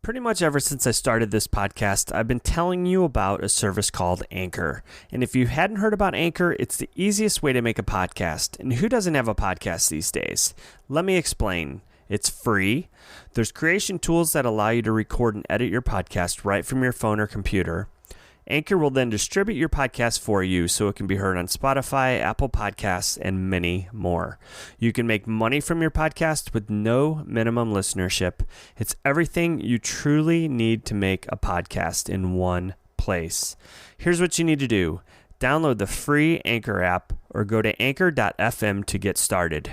Pretty much ever since I started this podcast, I've been telling you about a service called Anchor. And if you hadn't heard about Anchor, it's the easiest way to make a podcast. And who doesn't have a podcast these days? Let me explain. It's free. There's creation tools that allow you to record and edit your podcast right from your phone or computer. Anchor will then distribute your podcast for you so it can be heard on Spotify, Apple Podcasts, and many more. You can make money from your podcast with no minimum listenership. It's everything you truly need to make a podcast in one place. Here's what you need to do. Download the free Anchor app or go to anchor.fm to get started.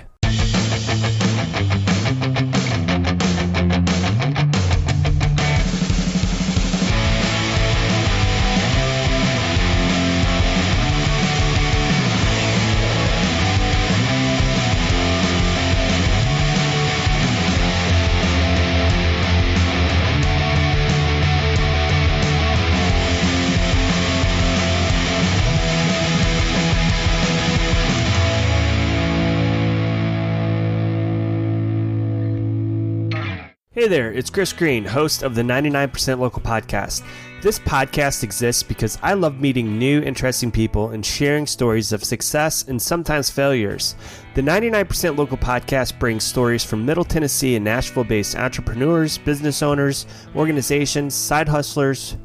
Hey there, it's Chris Green, host of the 99% Local Podcast. This podcast exists because I love meeting new, interesting people and sharing stories of success and sometimes failures. The 99% Local Podcast brings stories from Middle Tennessee and Nashville-based entrepreneurs, business owners, organizations, side hustlers,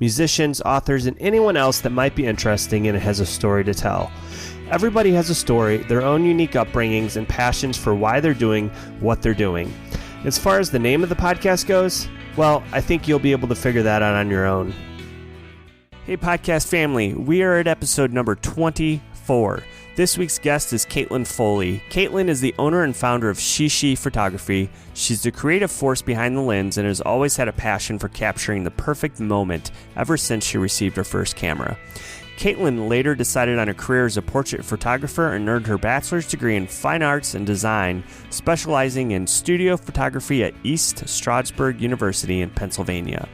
musicians, authors, and anyone else that might be interesting and has a story to tell. Everybody has a story, their own unique upbringings, and passions for why they're doing what they're doing. As far as the name of the podcast goes, well, I think you'll be able to figure that out on your own. Hey, podcast family, we are at episode number 24. This week's guest is Caitlyn Foley. Caitlyn is the owner and founder of She Shee Photography. She's the creative force behind the lens and has always had a passion for capturing the perfect moment ever since she received her first camera. Caitlyn later decided on a career as a portrait photographer and earned her Bachelor's Degree in Fine Arts and Design, specializing in studio photography at East Stroudsburg University in Pennsylvania.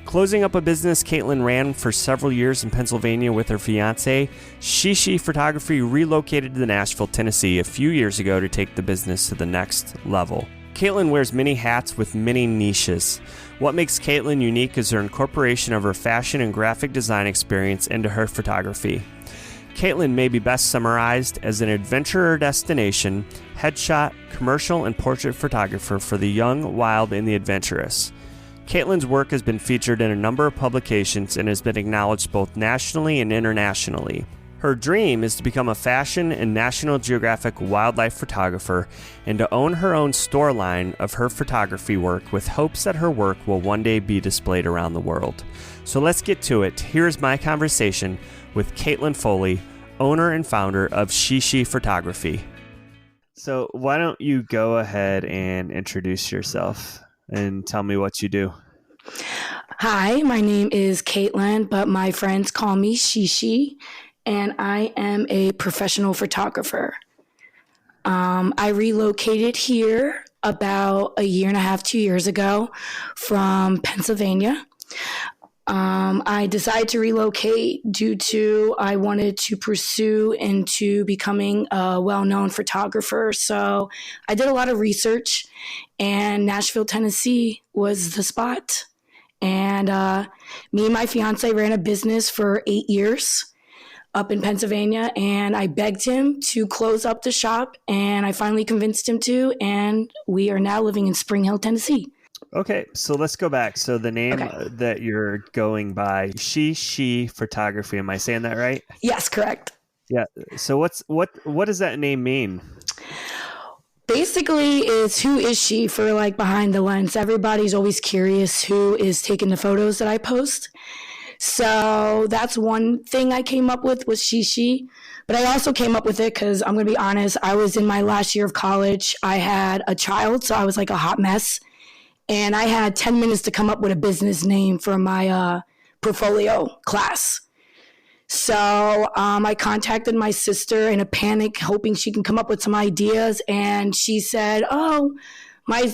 Closing up a business Caitlyn ran for several years in Pennsylvania with her fiancé, She Shee Photography relocated to Nashville, Tennessee a few years ago to take the business to the next level. Caitlyn wears many hats with many niches. What makes Caitlyn unique is her incorporation of her fashion and graphic design experience into her photography. Caitlyn may be best summarized as an adventurer destination, headshot, commercial, and portrait photographer for the young, wild, and the adventurous. Caitlyn's work has been featured in a number of publications and has been acknowledged both nationally and internationally. Her dream is to become a fashion and National Geographic wildlife photographer and to own her own store line of her photography work with hopes that her work will one day be displayed around the world. So let's get to it. Here's my conversation with Caitlyn Foley, owner and founder of She Shee Photography. So why don't you go ahead and introduce yourself and tell me what you do? Hi, my name is Caitlyn, but my friends call me She Shee. And I am a professional photographer. I relocated here about a year and a half, 2 years ago from Pennsylvania. I decided to relocate due to I wanted to pursue into becoming a well-known photographer. So I did a lot of research, and Nashville, Tennessee was the spot. And me and my fiance ran a business for 8 years up in Pennsylvania, and I begged him to close up the shop, and I finally convinced him to, and we are now living in Spring Hill, Tennessee. Okay, so let's go back. So the name that you're going by, She Shee Photography, am I saying that right? Yes, correct. Yeah. So what does that name mean? Basically, it's who is she for like behind the lens. Everybody's always curious who is taking the photos that I post. So that's one thing I came up with was She Shee. But I also came up with it because I'm going to be honest, I was in my last year of college. I had a child, so I was like a hot mess. And I had 10 minutes to come up with a business name for my portfolio class. So I contacted my sister in a panic, hoping she can come up with some ideas. And she said, oh, my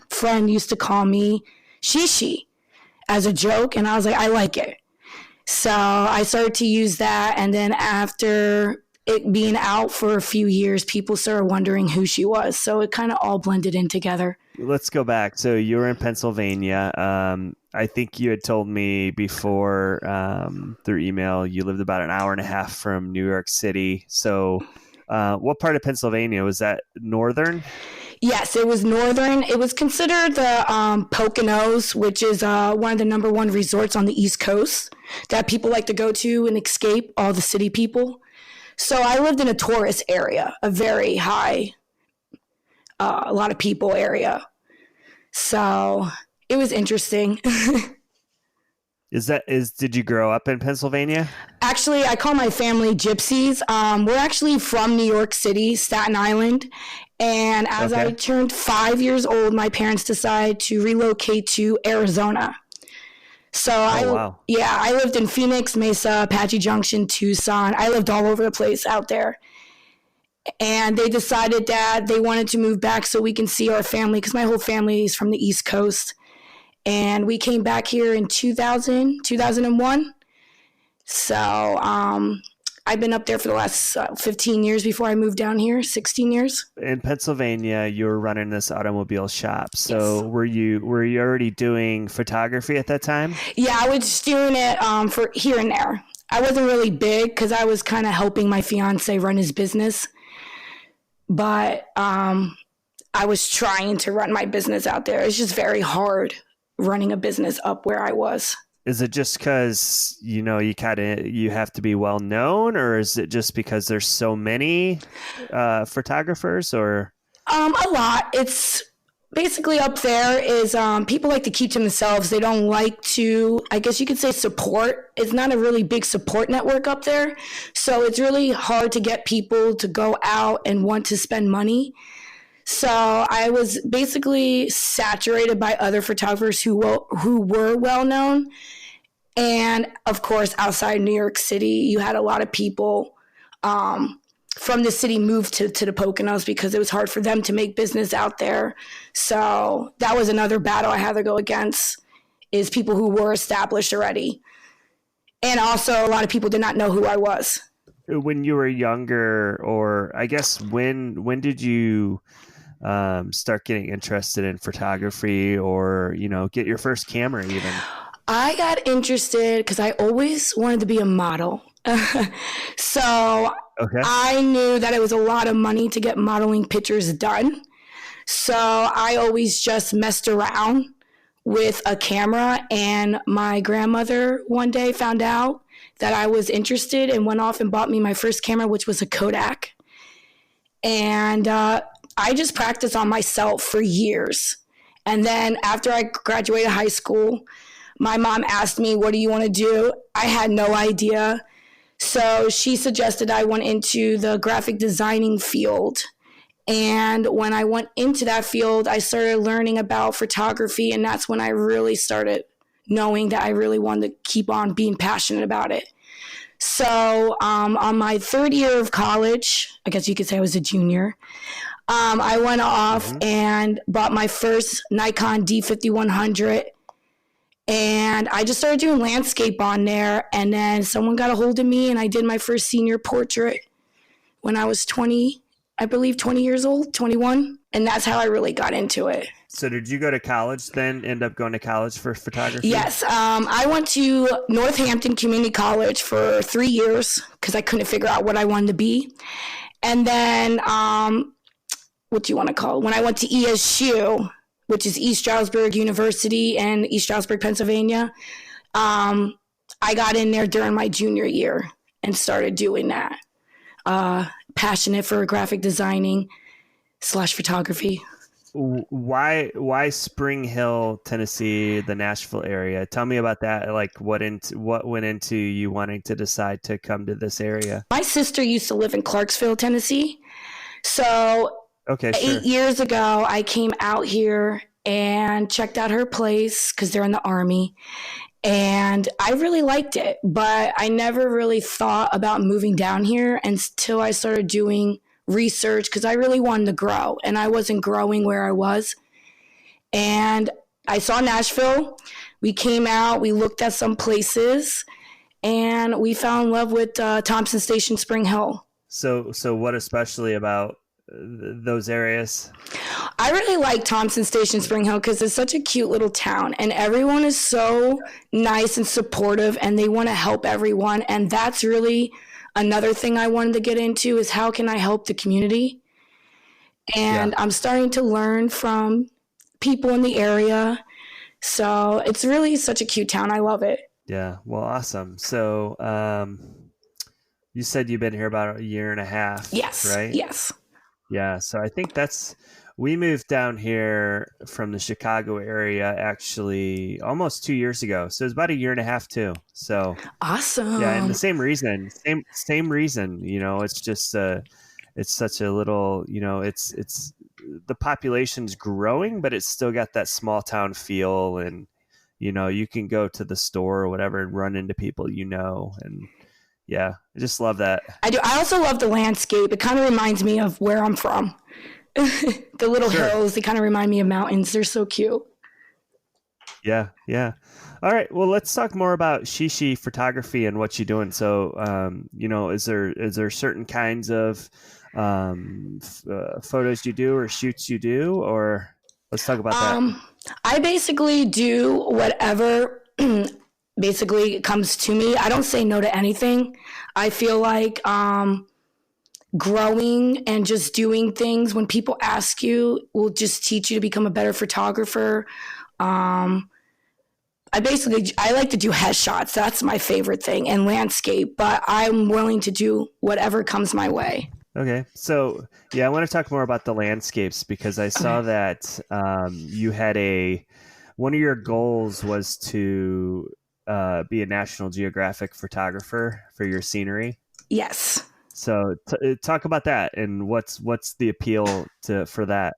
friend used to call me She Shee as a joke, and I was like, I like it. So I started to use that, and then after it being out for a few years, people started wondering who she was. So it kind of all blended in together. let's go back. So you were in Pennsylvania. I think you had told me before through email you lived about an hour and a half from New York City. So what part of Pennsylvania was that? Northern? Yes, it was northern. It was considered the Poconos, which is one of the number one resorts on the East Coast that people like to go to and escape all the city people. So I lived in a tourist area, a very high, a lot of people area. So it was interesting. Did you grow up in Pennsylvania? Actually, I call my family gypsies. We're actually from New York City, Staten Island. And as I turned 5 years old, my parents decided to relocate to Arizona. So I lived in Phoenix, Mesa, Apache Junction, Tucson. I lived all over the place out there. And they decided that they wanted to move back so we can see our family, because my whole family is from the East Coast. And we came back here in 2001. So I've been up there for the last 15 years before I moved down here, 16 years. In Pennsylvania, you were running this automobile shop. So yes. Were you already doing photography at that time? Yeah, I was just doing it for here and there. I wasn't really big because I was kind of helping my fiancé run his business. But I was trying to run my business out there. It's just very hard running a business up where I was. Is it just because, you have to be well known, or is it just because there's so many photographers, or? A lot. It's basically up there is people like to keep to themselves. They don't like to, I guess you could say, support. It's not a really big support network up there. So it's really hard to get people to go out and want to spend money. So I was basically saturated by other photographers who were well known. And of course, outside New York City, you had a lot of people from the city move to the Poconos because it was hard for them to make business out there. So that was another battle I had to go against, is people who were established already. And also a lot of people did not know who I was. When you were younger, or I guess when did you start getting interested in photography, or, get your first camera even? I got interested because I always wanted to be a model. So I knew that it was a lot of money to get modeling pictures done. So I always just messed around with a camera, and my grandmother one day found out that I was interested and went off and bought me my first camera, which was a Kodak. And I just practiced on myself for years. And then after I graduated high school, my mom asked me, what do you want to do? I had no idea. So she suggested I went into the graphic designing field. And when I went into that field, I started learning about photography. And that's when I really started knowing that I really wanted to keep on being passionate about it. So on my third year of college, I guess you could say I was a junior, I went off and bought my first Nikon D5100. And I just started doing landscape on there. And then someone got a hold of me, and I did my first senior portrait when I was 20 years old, 21. And that's how I really got into it. So did you go to college then, end up going to college for photography? Yes. I went to Northampton Community College for 3 years because I couldn't figure out what I wanted to be. And then, what do you want to call it? When I went to ESU, which is East Stroudsburg University in East Stroudsburg, Pennsylvania, I got in there during my junior year and started doing that. Passionate for graphic designing / photography. Why Spring Hill, Tennessee, the Nashville area? Tell me about that. Like what went into you wanting to decide to come to this area? My sister used to live in Clarksville, Tennessee. So 8 years ago, I came out here and checked out her place because they're in the Army. And I really liked it, but I never really thought about moving down here until I started doing research because I really wanted to grow, and I wasn't growing where I was. And I saw Nashville. We came out, we looked at some places, and we fell in love with Thompson Station, Spring Hill. So what especially about those areas? I really like Thompson Station, Spring Hill, because it's such a cute little town, and everyone is so nice and supportive, and they want to help everyone. And that's really another thing I wanted to get into, is how can I help the community? And I'm starting to learn from people in the area. So it's really such a cute town. I love it. Yeah. Well, awesome. So you said you've been here about a year and a half. Yes. Right? Yes. Yeah. So I think we moved down here from the Chicago area actually almost 2 years ago. So it's about a year and a half too. So awesome. Yeah. And the same reason, same reason, it's just, it's such a little, it's the population's growing, but it's still got that small town feel. And, you can go to the store or whatever and run into people, and yeah, I just love that. I do. I also love the landscape. It kind of reminds me of where I'm from. The little hills, they kind of remind me of mountains. They're so cute. Yeah. Yeah. All right. Well, let's talk more about She Shee Photography and what you're doing. So, is there certain kinds of photos you do or shoots you do, or let's talk about that. I basically do whatever basically comes to me. I don't say no to anything. I feel like growing and just doing things when people ask you will just teach you to become a better photographer. I like to do headshots. That's my favorite thing, and landscape, but I'm willing to do whatever comes my way. Okay. So I want to talk more about the landscapes, because I saw that you had one of your goals was to be a National Geographic photographer for your scenery. Yes. So talk about that, and what's the appeal for that?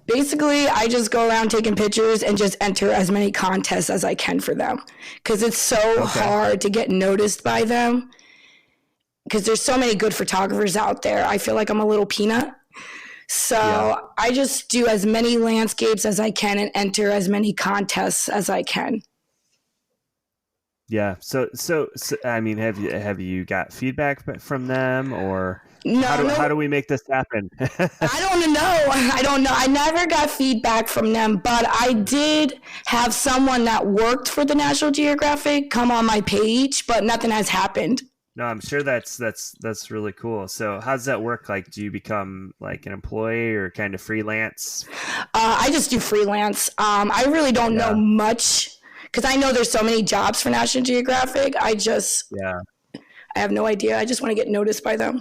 Basically, I just go around taking pictures and just enter as many contests as I can for them, because it's so hard to get noticed by them, because there's so many good photographers out there. I feel like I'm a little peanut. So I just do as many landscapes as I can and enter as many contests as I can. Yeah. So I mean, have you got feedback from them, or no? How do we make this happen? I don't know. I never got feedback from them, but I did have someone that worked for the National Geographic come on my page, but nothing has happened. No, I'm sure that's really cool. So how does that work? Like, do you become like an employee or kind of freelance? I just do freelance. I really don't know much, because I know there's so many jobs for National Geographic. I have no idea. I just want to get noticed by them.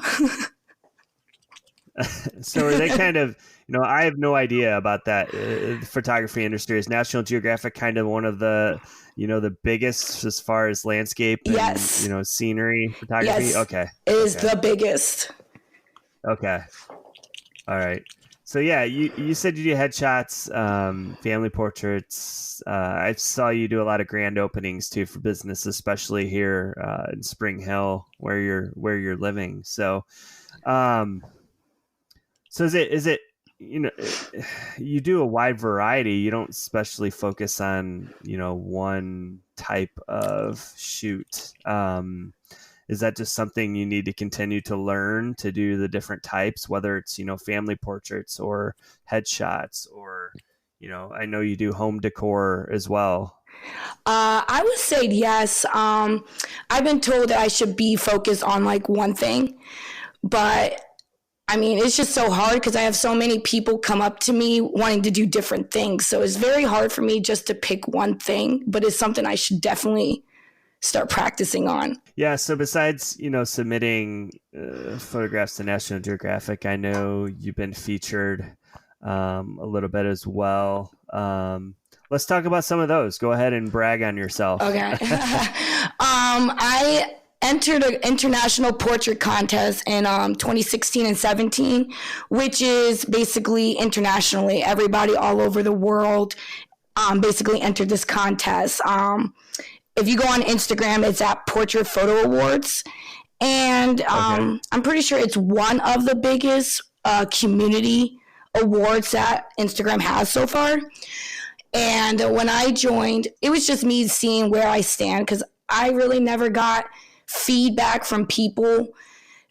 So are they kind of, I have no idea about that. The photography industry. Is National Geographic kind of one of the, the biggest as far as landscape and, scenery photography? Yes, okay. It is the biggest. Okay. All right. So yeah, you said you do headshots, family portraits. I saw you do a lot of grand openings too for business, especially here in Spring Hill, where you're living. So, is it you do a wide variety. You don't especially focus on one type of shoot. Is that just something you need to continue to learn to do the different types, whether it's, family portraits or headshots, or, I know you do home decor as well. I would say yes. I've been told that I should be focused on like one thing, but I mean, it's just so hard because I have so many people come up to me wanting to do different things. So it's very hard for me just to pick one thing, but it's something I should definitely start practicing on. Yeah. So besides, submitting photographs to National Geographic, I know you've been featured a little bit as well. Let's talk about some of those. Go ahead and brag on yourself. Okay. I entered an international portrait contest in 2016 and 17, which is basically internationally. Everybody all over the world basically entered this contest. If you go on Instagram, it's at Portrait Photo Awards. And I'm pretty sure it's one of the biggest community awards that Instagram has so far. And when I joined, it was just me seeing where I stand, because I really never got feedback from people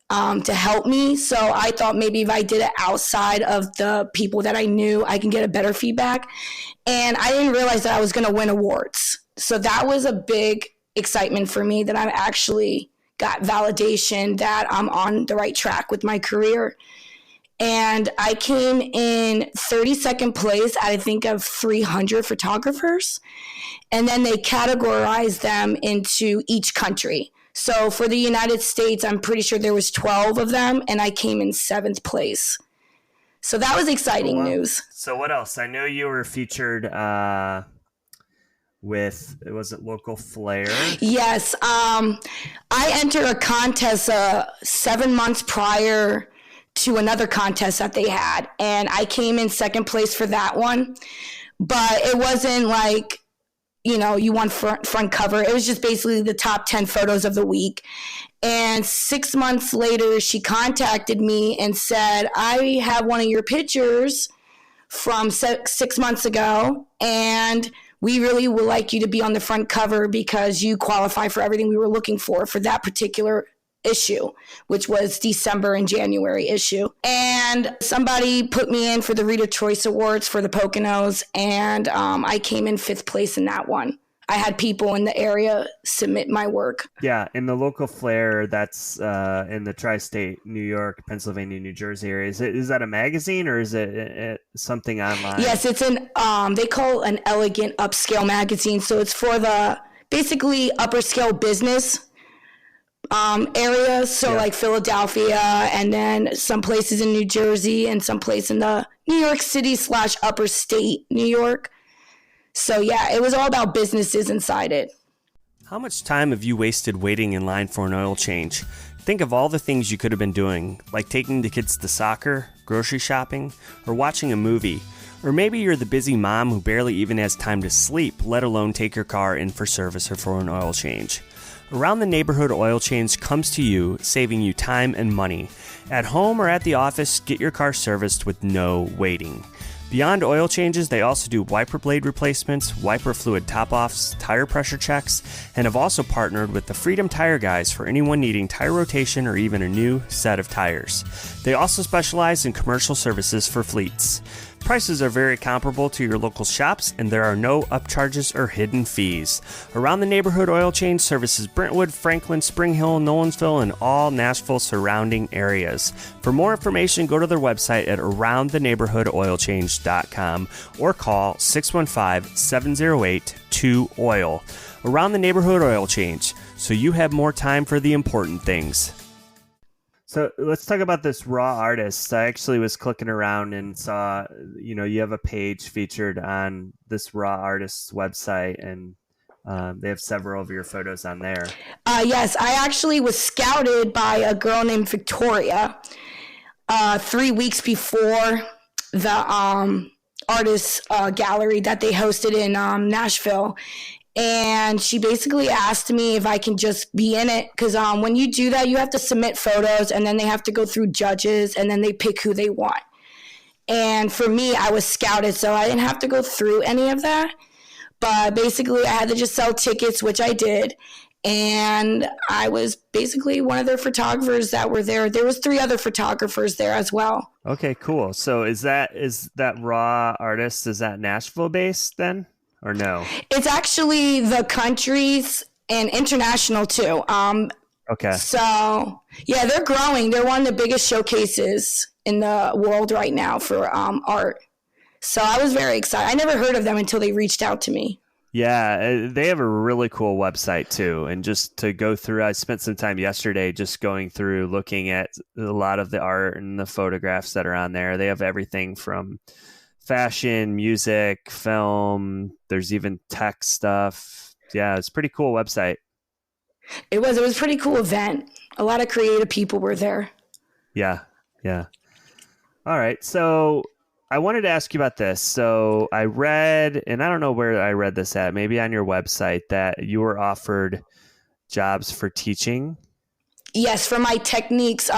to help me. So I thought maybe if I did it outside of the people that I knew, I can get a better feedback. And I didn't realize that I was going to win awards. So that was a big excitement for me, that I actually got validation that I'm on the right track with my career. And I came in 32nd place out, I think, of 300 photographers. And then they categorized them into each country. So for the United States, I'm pretty sure there was 12 of them, and I came in 7th place. So that was exciting news. So what else? I know you were featured with, was it Local Flair? Yes. I entered a contest 7 months prior to another contest that they had, and I came in 2nd place for that one. But it wasn't like, you know, you won front cover. It was just basically the top 10 photos of the week. And 6 months later, she contacted me and said, I have one of your pictures from 6 months ago, and we really would like you to be on the front cover because you qualify for everything we were looking for that particular issue, which was December and January issue. And somebody put me in for the Reader Choice Awards for the Poconos, and I came in 5th place in that one. I had people in the area submit my work. Yeah, in the Local Flair, that's in the tri-state, New York, Pennsylvania, New Jersey area. Is that a magazine, or is it something online? Yes, it's they call it an elegant upscale magazine. So it's for the basically upper scale business areas. So like Philadelphia, and then some places in New Jersey, and some place in the New York City / upper state New York. So yeah, it was all about businesses inside it. How much time have you wasted waiting in line for an oil change? Think of all the things you could have been doing, like taking the kids to soccer, grocery shopping, or watching a movie. Or maybe you're the busy mom who barely even has time to sleep, let alone take your car in for service or for an oil change. Around the Neighborhood Oil Change comes to you, saving you time and money. At home or at the office, get your car serviced with no waiting. Beyond oil changes, they also do wiper blade replacements, wiper fluid top-offs, tire pressure checks, and have also partnered with the Freedom Tire Guys for anyone needing tire rotation or even a new set of tires. They also specialize in commercial services for fleets. Prices are very comparable to your local shops, and there are no upcharges or hidden fees. Around the Neighborhood Oil Change services Brentwood, Franklin, Spring Hill, Nolensville, and all Nashville surrounding areas. For more information, go to their website at aroundtheneighborhoodoilchange.com or call 615-708-2OIL. Around the Neighborhood Oil Change, so you have more time for the important things. So let's talk about this raw artist. I actually was clicking around and saw, you have a page featured on this raw artist's website, and they have several of your photos on there. Yes, I actually was scouted by a girl named Victoria 3 weeks before the artist gallery that they hosted in Nashville. And she basically asked me if I can just be in it. Because when you do that, you have to submit photos, and then they have to go through judges, and then they pick who they want. And for me, I was scouted, so I didn't have to go through any of that. But basically, I had to just sell tickets, which I did. And I was basically one of their photographers that were there. There was 3 other photographers there as well. Okay, cool. So is that raw artist, is that Nashville based then? Or no? It's actually the countries and international too. Okay. So yeah, they're growing. They're one of the biggest showcases in the world right now for art. So I was very excited. I never heard of them until they reached out to me. Yeah, they have a really cool website too. And just to go through, I spent some time yesterday just going through, looking at a lot of the art and the photographs that are on there. They have everything from fashion, music, film. There's even tech stuff. Yeah, it's a pretty cool website. It was a pretty cool event. A lot of creative people were there. Yeah. All right. So I wanted to ask you about this. So I read, and I don't know where I read this at, maybe on your website, that you were offered jobs for teaching. Yes, for my techniques,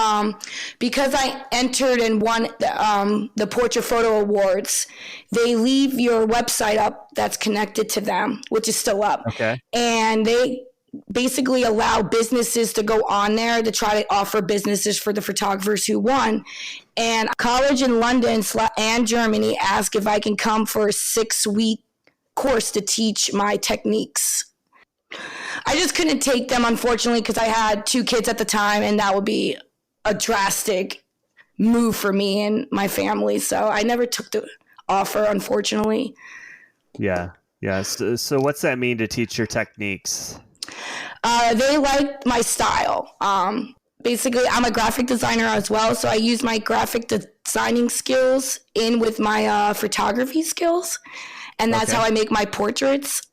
because I entered and won the Portrait Photo Awards, they leave your website up that's connected to them, which is still up. Okay. And they basically allow businesses to go on there to try to offer businesses for the photographers who won. And college in London and Germany asked if I can come for a 6-week course to teach my techniques. I just couldn't take them, unfortunately, because I had 2 kids at the time, and that would be a drastic move for me and my family. So I never took the offer, unfortunately. Yeah. Yeah. So what's that mean to teach your techniques? They liked my style. Basically, I'm a graphic designer as well, so I use my graphic designing skills in with my photography skills, and that's how I make my portraits.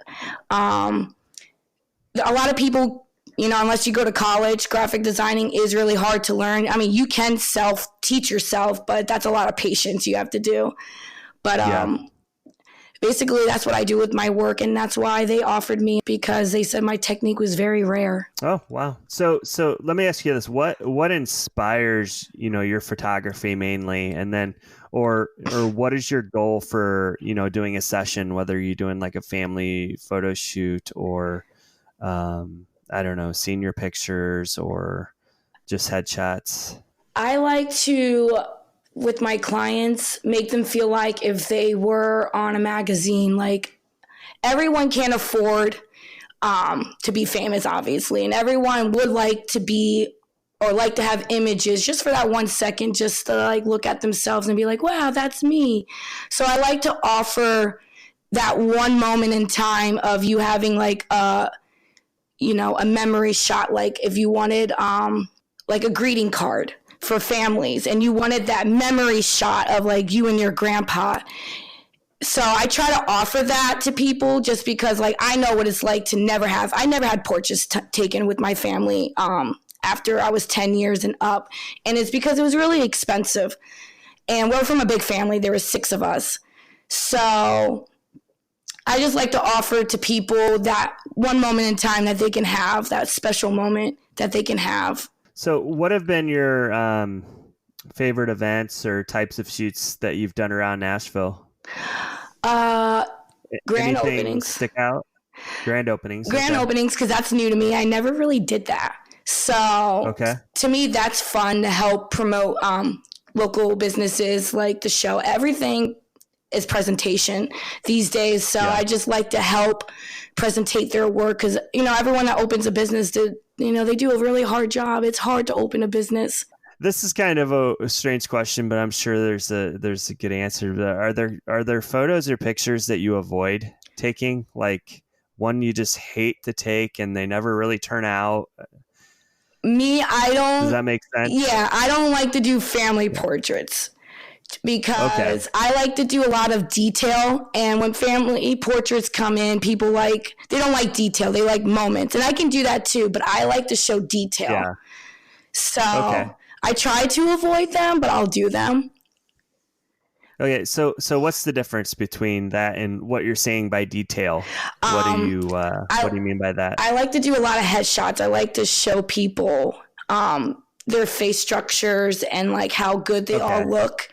A lot of people, unless you go to college, graphic designing is really hard to learn. I mean, you can self-teach yourself, but that's a lot of patience you have to do. But basically, that's what I do with my work, and that's why they offered me, because they said my technique was very rare. Oh, wow. So let me ask you this. What inspires, your photography mainly? And then, or what is your goal for, doing a session, whether you're doing like a family photo shoot or, I don't know, senior pictures or just headshots? I like to, with my clients, make them feel like if they were on a magazine. Like, everyone can't afford to be famous, obviously, and everyone would like to be, or like to have images just for that 1 second, just to like look at themselves and be like, wow, that's me. So I like to offer that one moment in time of you having like a memory shot. Like if you wanted like a greeting card for families and you wanted that memory shot of like you and your grandpa. So I try to offer that to people just because like I know what it's like to I never had portraits taken with my family after I was 10 years and up. And it's because it was really expensive. And we're from a big family. There were 6 of us. So I just like to offer to people that one moment in time that they can have, that special moment that they can have. So what have been your favorite events or types of shoots that you've done around Nashville? Grand Anything openings. stick out? Grand openings. Grand openings, because that's new to me. I never really did that. So to me, that's fun to help promote local businesses, like the show. Everything is presentation these days. So I just like to help presentate their work because, everyone that opens a business, they do a really hard job. It's hard to open a business. This is kind of a strange question, but I'm sure there's a good answer. Are there photos or pictures that you avoid taking? Like one you just hate to take and they never really turn out? Me, I don't. Does that make sense? Yeah, I don't like to do family portraits because I like to do a lot of detail. And when family portraits come in, people they don't like detail. They like moments. And I can do that too, but I like to show detail. Yeah. So I try to avoid them, but I'll do them. Okay, so what's the difference between that and what you're saying by detail? What do you mean by that? I like to do a lot of headshots. I like to show people their face structures and like how good they all look.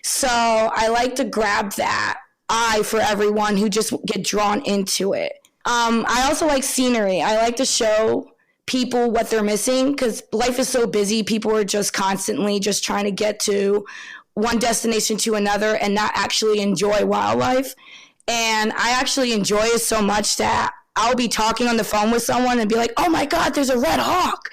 So I like to grab that eye for everyone who just get drawn into it. I also like scenery. I like to show people what they're missing because life is so busy. People are just constantly just trying to get to one destination to another and not actually enjoy wildlife. And I actually enjoy it so much that I'll be talking on the phone with someone and be like, oh my God, there's a red hawk.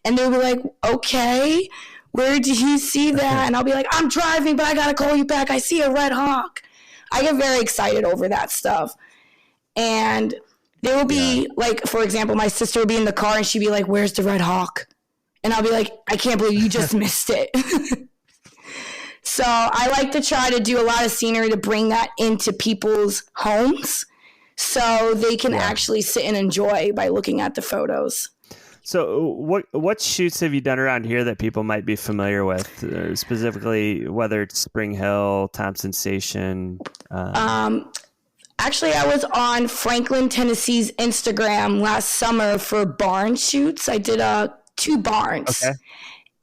And they'll be like, okay, where did you see that? And I'll be like, I'm driving, but I got to call you back. I see a red hawk. I get very excited over that stuff. And there will be like, for example, my sister will be in the car and she'd be like, where's the red hawk? And I'll be like, I can't believe you just missed it. So I like to try to do a lot of scenery to bring that into people's homes so they can actually sit and enjoy by looking at the photos. So what shoots have you done around here that people might be familiar with, specifically whether it's Spring Hill, Thompson Station? Actually, I was on Franklin, Tennessee's Instagram last summer for barn shoots. I did 2 barns. Okay.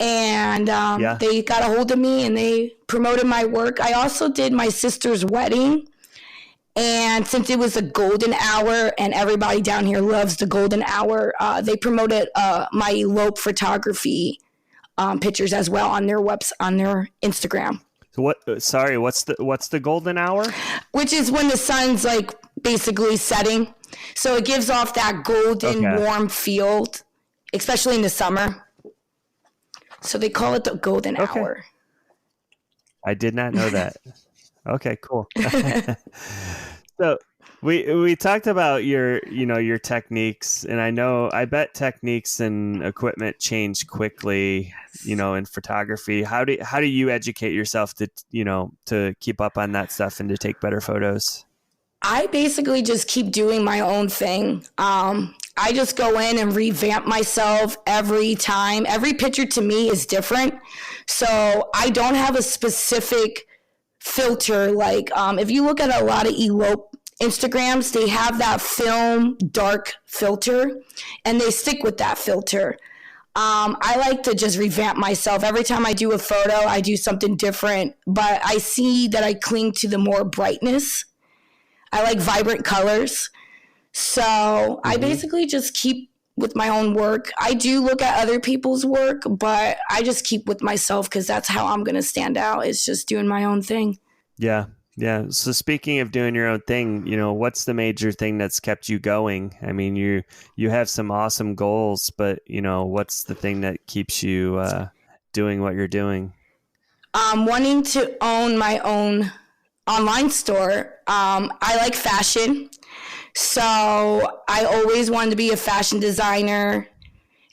And they got a hold of me and they promoted my work. I also did my sister's wedding. And since it was a golden hour and everybody down here loves the golden hour, they promoted my elope photography pictures as well on their on their Instagram. So what? Sorry, what's the golden hour? Which is when the sun's like basically setting, so it gives off that golden warm feel, especially in the summer. So they call it the golden hour. I did not know that. Okay, cool. So we talked about your techniques, and I bet techniques and equipment change quickly, in photography. How do you educate yourself to keep up on that stuff and to take better photos? I basically just keep doing my own thing. I just go in and revamp myself every time. Every picture to me is different. So I don't have a specific filter. Like if you look at a lot of elope Instagrams, they have that film dark filter and they stick with that filter. I like to just revamp myself. Every time I do a photo, I do something different, but I see that I cling to the more brightness. I like vibrant colors. So I basically just keep with my own work. I do look at other people's work, but I just keep with myself because that's how I'm going to stand out. It's just doing my own thing. Yeah. Yeah. So speaking of doing your own thing, what's the major thing that's kept you going? I mean, you have some awesome goals, but what's the thing that keeps you doing what you're doing? Wanting to own my own online store. I like fashion. So I always wanted to be a fashion designer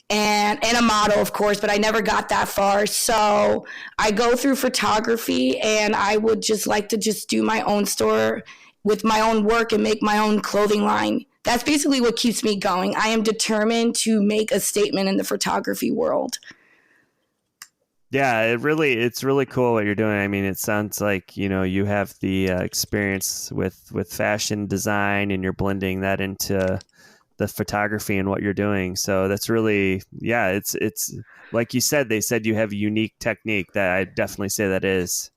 and a model, of course, but I never got that far. So I go through photography, and I would just like to just do my own store with my own work and make my own clothing line. That's basically what keeps me going. I am determined to make a statement in the photography world. Yeah, it's really cool what you're doing. I mean, it sounds like, you have the experience with fashion design, and you're blending that into the photography and what you're doing. So that's really, it's like you said, they said you have a unique technique. That I definitely say that is.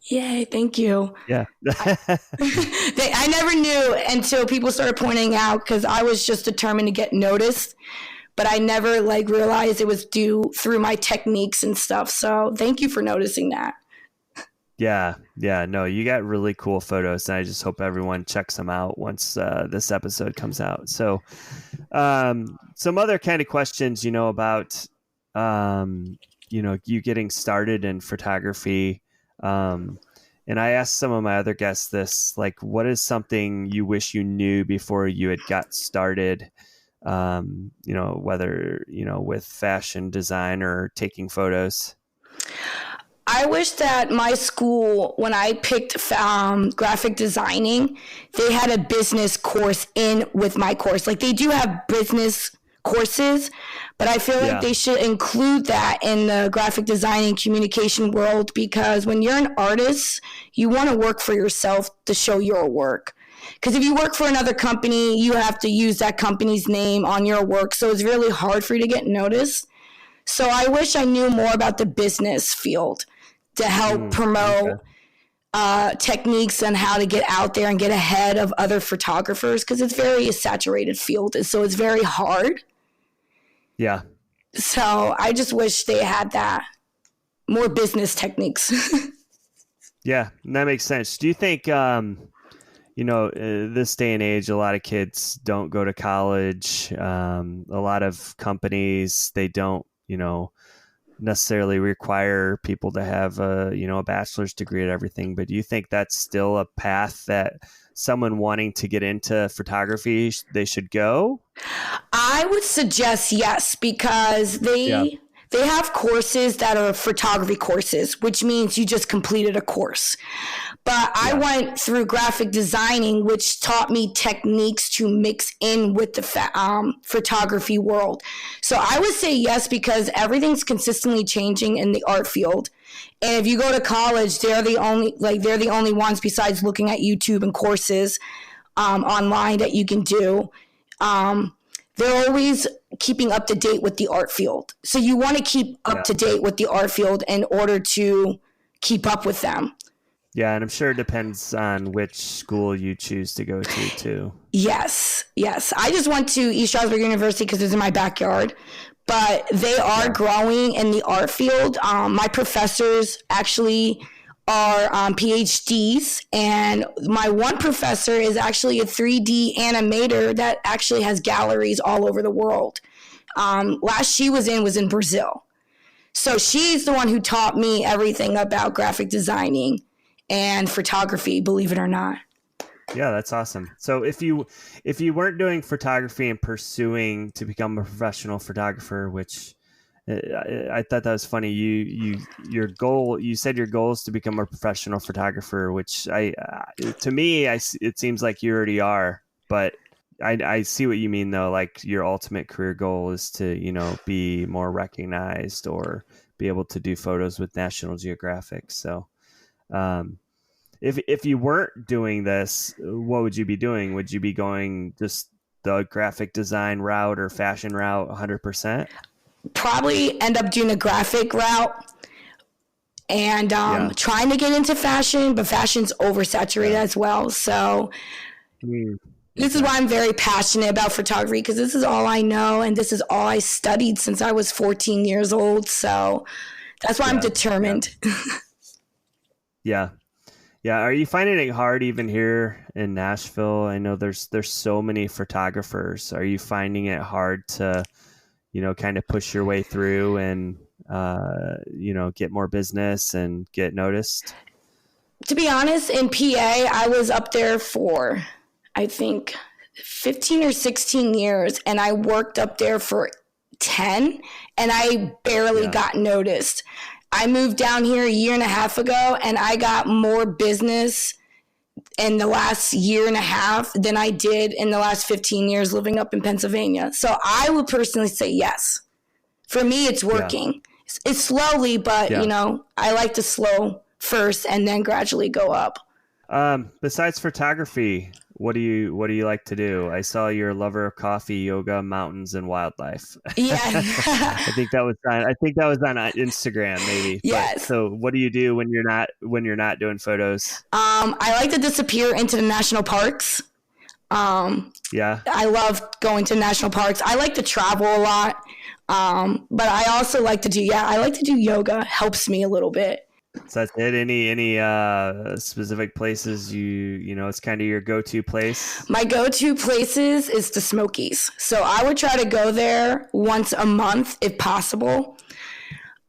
Yay, thank you. Yeah. I never knew until people started pointing out, because I was just determined to get noticed. But I never realized it was due through my techniques and stuff. So thank you for noticing that. Yeah. No, you got really cool photos, and I just hope everyone checks them out once this episode comes out. So some other kind of questions, about, you getting started in photography. And I asked some of my other guests this, what is something you wish you knew before you had got started? Whether, with fashion design or taking photos. I wish that my school, when I picked graphic designing, they had a business course in with my course. They do have business courses, but I feel like they should include that in the graphic design and communication world, because when you're an artist, you want to work for yourself to show your work. Because if you work for another company, you have to use that company's name on your work. So it's really hard for you to get noticed. So I wish I knew more about the business field to help promote techniques on how to get out there and get ahead of other photographers, because it's very a saturated field. So it's very hard. Yeah. So I just wish they had that, more business techniques. Yeah, that makes sense. Do you think, this day and age, a lot of kids don't go to college. A lot of companies, they don't, necessarily require people to have a bachelor's degree at everything. But do you think that's still a path that someone wanting to get into photography, they should go? I would suggest yes, because they have courses that are photography courses, which means you just completed a course. But I went through graphic designing, which taught me techniques to mix in with the photography world. So I would say yes, because everything's consistently changing in the art field. And if you go to college, they're the only ones, besides looking at YouTube and courses online that you can do. They're always keeping up to date with the art field. So you want to keep up to date with the art field in order to keep up with them. Yeah, and I'm sure it depends on which school you choose to go to, too. Yes. I just went to East Stroudsburg University because it's in my backyard, but they are growing in the art field. My professors actually are PhDs, and my one professor is actually a 3D animator that actually has galleries all over the world. Last she was in Brazil. So she's the one who taught me everything about graphic designing and photography, believe it or not. Yeah, that's awesome. So if you weren't doing photography and pursuing to become a professional photographer, which I thought that was funny. Your goal, you said your goal is to become a professional photographer, which to me, it seems like you already are, but I see what you mean though. Like your ultimate career goal is to, be more recognized or be able to do photos with National Geographic. So, if you weren't doing this, what would you be doing? Would you be going just the graphic design route or fashion route 100%? Probably end up doing a graphic route and trying to get into fashion, but fashion's oversaturated as well. So this is why I'm very passionate about photography, because this is all I know and this is all I studied since I was 14 years old. So that's why I'm determined. Yeah. Are you finding it hard even here in Nashville? I know there's so many photographers. Are you finding it hard to, kind of push your way through and, get more business and get noticed? To be honest, in PA, I was up there for, I think, 15 or 16 years, and I worked up there for 10, and I barely got noticed. I moved down here a year and a half ago, and I got more business in the last year and a half than I did in the last 15 years living up in Pennsylvania. So I would personally say yes. For me, it's working. Yeah. It's slowly, but, I like to slow first and then gradually go up. Besides photography, what do you like to do? I saw you're a lover of coffee, yoga, mountains, and wildlife. Yeah. I think that was on Instagram, maybe. Yes. But, so what do you do when you're not doing photos? I like to disappear into the national parks. I love going to national parks. I like to travel a lot. But I also like to do yoga. Helps me a little bit. So that's it. Any specific places it's kind of your go-to place? My go-to places is the Smokies. So I would try to go there once a month if possible.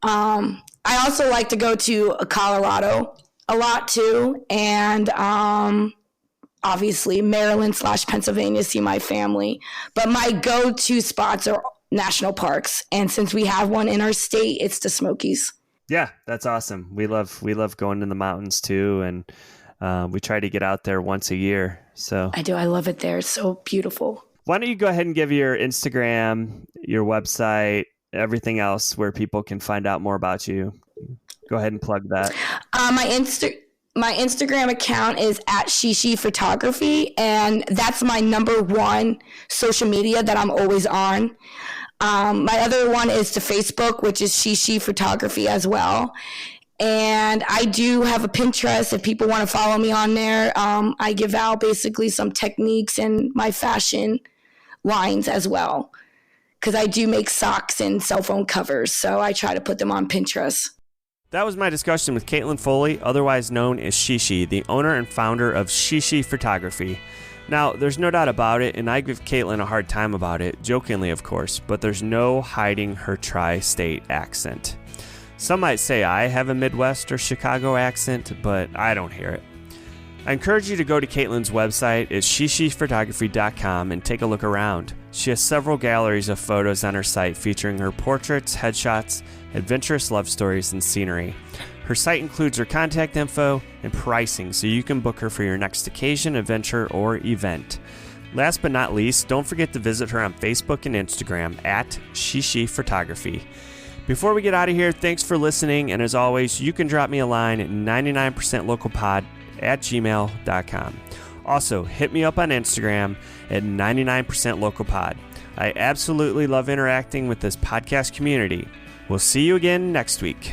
I also like to go to Colorado a lot too. And obviously Maryland/Pennsylvania, see my family. But my go-to spots are national parks. And since we have one in our state, it's the Smokies. Yeah, that's awesome. We love going to the mountains too, and we try to get out there once a year. So I do. I love it there. It's so beautiful. Why don't you go ahead and give your Instagram, your website, everything else where people can find out more about you? Go ahead and plug that. My Instagram account is at She Shee Photography, and that's my number one social media that I'm always on. My other one is to Facebook, which is She Shee Photography as well. And I do have a Pinterest if people want to follow me on there. I give out basically some techniques and my fashion lines as well, because I do make socks and cell phone covers. So I try to put them on Pinterest. That was my discussion with Caitlyn Foley, otherwise known as She Shee, the owner and founder of She Shee Photography. Now, there's no doubt about it, and I give Caitlyn a hard time about it, jokingly of course, but there's no hiding her tri-state accent. Some might say I have a Midwest or Chicago accent, but I don't hear it. I encourage you to go to Caitlyn's website at shesheephotography.com and take a look around. She has several galleries of photos on her site featuring her portraits, headshots, adventurous love stories, and scenery. Her site includes her contact info and pricing so you can book her for your next occasion, adventure, or event. Last but not least, don't forget to visit her on Facebook and Instagram at She Shee Photography. Before we get out of here, thanks for listening, and as always, you can drop me a line at 99percentlocalpod@gmail.com. Also, hit me up on Instagram at 99percentlocalpod. I absolutely love interacting with this podcast community. We'll see you again next week.